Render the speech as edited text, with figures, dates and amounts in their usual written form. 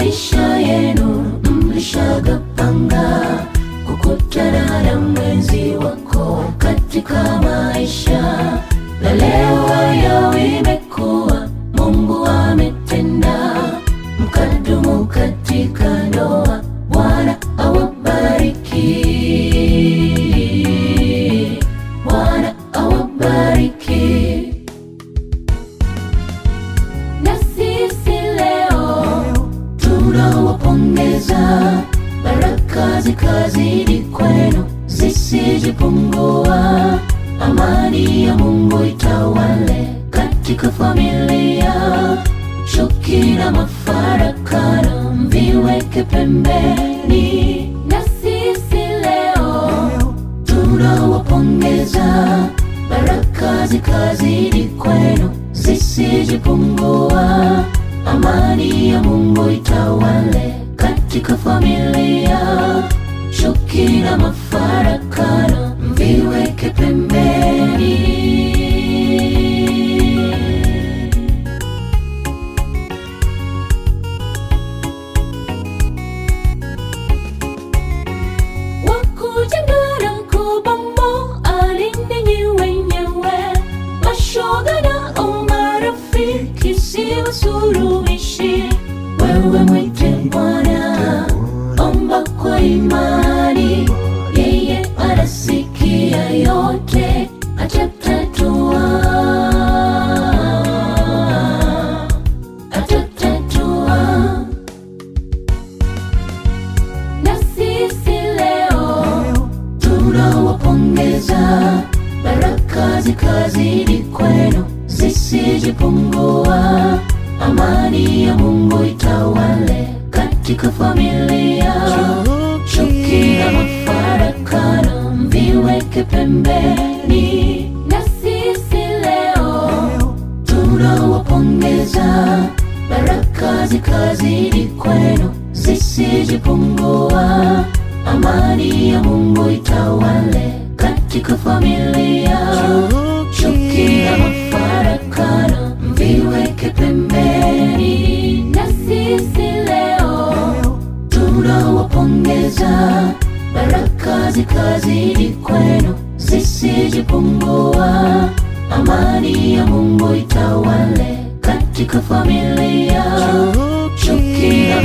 maisha yenu mlishagapanga kukutana na mwenzi wako katika maisha, na leo hayo imekuwa, Mungu ametenda, mkadumu katika ndoa. Bwana awabariki, Bwana awabariki. Na sisi leo tunawapongeza, baraka zikazidi kwenu zisijipungua. Amani ya Mungu itawale katika familia, chuki na mafarakano mviweke pembeni. Na sisi leo tunawapongeza, baraka zikazidi kwenu zisijipungua. Amani ya Mungu itawale katika familia, chuki na mafarakano mviweke pembeni. Wakujenga na kubomoa ni ninyi wenyewe, mashoga na umarafiki sio suluhishi. Wewe mwite Bwana, omba kwa imani, yeye anasikia yote, atatatua, atatatua. Na sisi leo tunawapongeza, baraka zikazidi kwenu zisijipungua. Amani ya Mungu itawale katika familia, chuki na mafarakano mviweke pembeni. Na sisi leo tunawapongeza, baraka zikazidi kwenu zisijipungua. Amani ya Mungu itawale katika familia, chuki na mafarakano mviweke pembeni. Na sisi leo tunawapongeza, baraka zikazidi kwenu zisijipungua. Amani ya Mungu itawale katika familia, chuki na